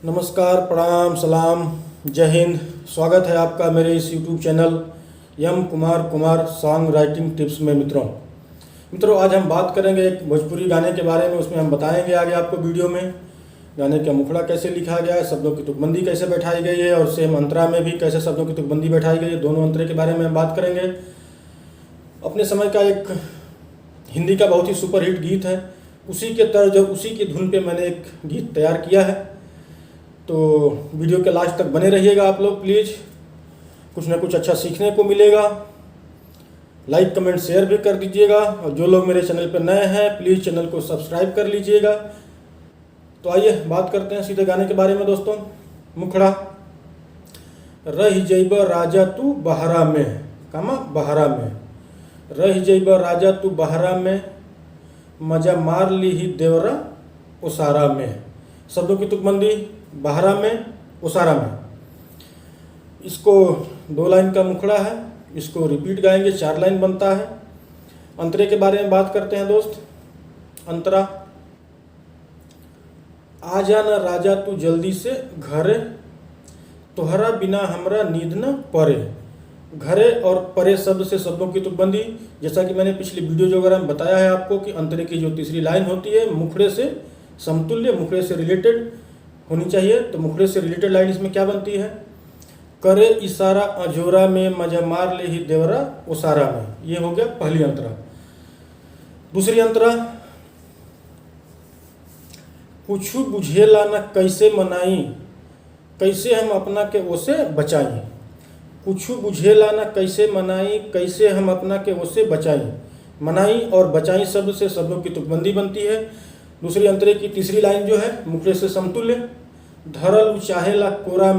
नमस्कार, प्रणाम, सलाम, जय हिंद। स्वागत है आपका मेरे इस YouTube channel M Kumar song writing tips में। मित्रों आज हम बात करेंगे एक भोजपुरी गाने के बारे में। उसमें हम बताएंगे आगे आपको वीडियो में गाने का मुखड़ा कैसे लिखा गया है, शब्दों की तुकबंदी कैसे बैठाई गई है और सेम अंतरा में भी कैसे शब्दों की तुकबंदी बैठाई गई है। दोनों अंतरे के बारे में हम बात करेंगे। अपने समय का एक हिंदी का बहुत ही सुपरहिट गीत है, उसी के तर्ज उसी की धुन पे मैंने एक गीत तैयार किया है। तो वीडियो के लास्ट तक बने रहिएगा आप लोग प्लीज़, कुछ ना कुछ अच्छा सीखने को मिलेगा। लाइक कमेंट शेयर भी कर दीजिएगा और जो लोग मेरे चैनल पर नए हैं प्लीज़ चैनल को सब्सक्राइब कर लीजिएगा। तो आइए बात करते हैं सीधे गाने के बारे में दोस्तों। मुखड़ा। रही जइब राजा तू बहरा में, कामा बहरा में, रही जइब राजा तू बहरा में, मजा मार ली ही देवरा उसारा में। शब्दों की तुकबंदी बहरा में उसारा में। इसको 2 लाइन का मुखड़ा है, इसको रिपीट गाएंगे, 4 लाइन बनता है। अंतरे के बारे में बात करते हैं दोस्त। अंतरा। आ जाना राजा तू जल्दी से घरे, तोहरा बिना हमरा नींद न परे। घरे और परे शब्द से शब्दों की तुकबंदी, जैसा कि मैंने पिछली वीडियो वगैरह में बताया है आपको कि अंतरे की जो तीसरी लाइन होती है मुखड़े से समतुल्य, मुखड़े से रिलेटेड होनी चाहिए। तो मुखड़े से रिलेटेड लाइन इसमें क्या बनती है? करे इशारा अजोरा में, मजा मार ले ही देवरा उसारा में। ये हो गया पहली अंतरा। दूसरी अंतरा। कुछ बुझेला न कैसे मनाई, कैसे हम अपना के ओसे बचाई। कुछ बुझेला न कैसे मनाई, कैसे हम अपना के ओसे बचाई। मनाई और बचाई शब्द से शब्दों की तुकबंदी बनती है। दूसरी अंतरे की तीसरी लाइन जो है मुखड़े से समतुल्य। धरल चाहेला कोरा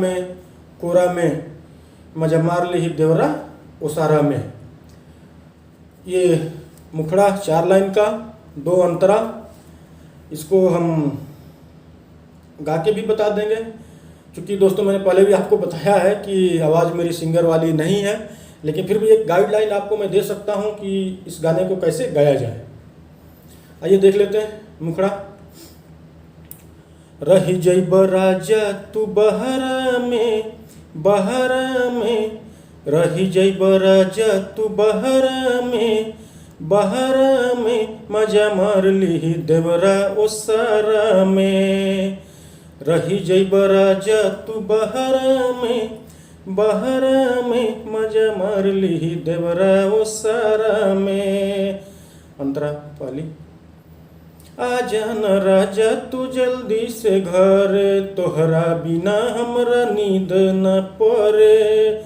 में, मजा मार ले ही देवरा उसारा में। ये मुखड़ा 4 लाइन का, 2 अंतरा। इसको हम गा के भी बता देंगे, क्योंकि दोस्तों मैंने पहले भी आपको बताया है कि आवाज़ मेरी सिंगर वाली नहीं है, लेकिन फिर भी एक गाइडलाइन आपको मैं दे सकता हूँ कि इस गाने को कैसे गाया जाए। आइए देख लेते हैं मुखड़ा। रही जइब राजा तू बहरा में, बहरा में, रही जइब राजा तू बहरा में, बहरा में, मजा मार ली देवरा ओसारा में। रही जइब राजा तू बहरा में, बहरा में, मजा मार ली देवरा ओसारा में। अंतरा पहली। आ जाना राजा तू जल्दी से घर, तोहरा बिना हमरा नींद न परे।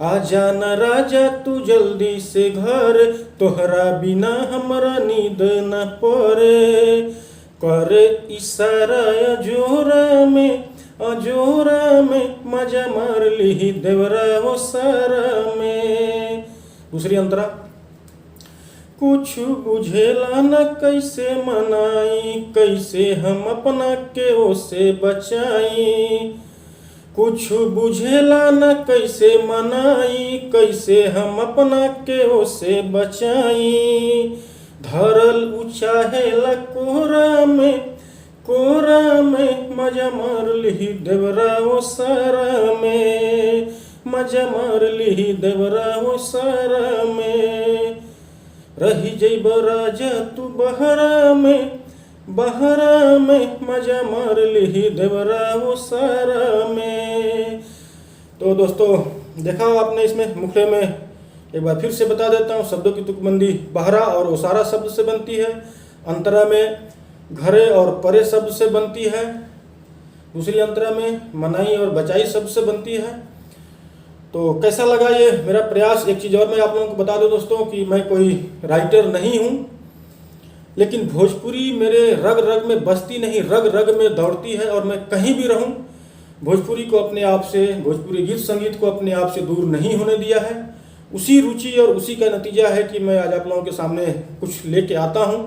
आ जाना राजा तू जल्दी से घर, तोहरा बिना हमरा नींद न परे। करे इशारा अजोरा में, अजोरा में, मजा मार ली देवरा ओसारा में। दूसरी अंतरा। कुछ बुझेला न कैसे मनाई, कैसे हम अपना के ओसे बचाई। कुछ बुझेला न कैसे मनाई, कैसे हम अपना के ओसे बचाई। धरल चाहेला कोरा में, कोरा में, मजा मार ली देवरा ओसारा में, मजा मार ली देवरा ओसारा में। रही जइब राजा तू बहरा में, बहरा में, मजा मार ली देवरा ओसारा में। तो दोस्तों देखा आपने, इसमें मुखड़े में एक बार फिर से बता देता हूँ। शब्दों की तुकबंदी बहरा और ओसारा शब्द से बनती है। अंतरा में घरे और परे शब्द से बनती है। दूसरी अंतरा में मनाई और बचाई शब्द से बनती है। तो कैसा लगा ये मेरा प्रयास? एक चीज़ और मैं आप लोगों को बता दूं दोस्तों कि मैं कोई राइटर नहीं हूं, लेकिन भोजपुरी मेरे रग रग में बसती नहीं, रग रग में दौड़ती है। और मैं कहीं भी रहूं भोजपुरी को अपने आप से, भोजपुरी गीत संगीत को अपने आप से दूर नहीं होने दिया है। उसी रुचि और उसी का नतीजा है कि मैं आज आप लोगों के सामने कुछ लेके आता हूँ।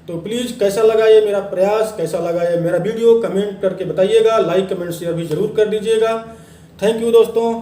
तो प्लीज़ कैसा लगा ये मेरा प्रयास, कैसा लगा ये मेरा वीडियो, कमेंट करके बताइएगा। लाइक कमेंट शेयर भी ज़रूर कर दीजिएगा। थैंक यू दोस्तों।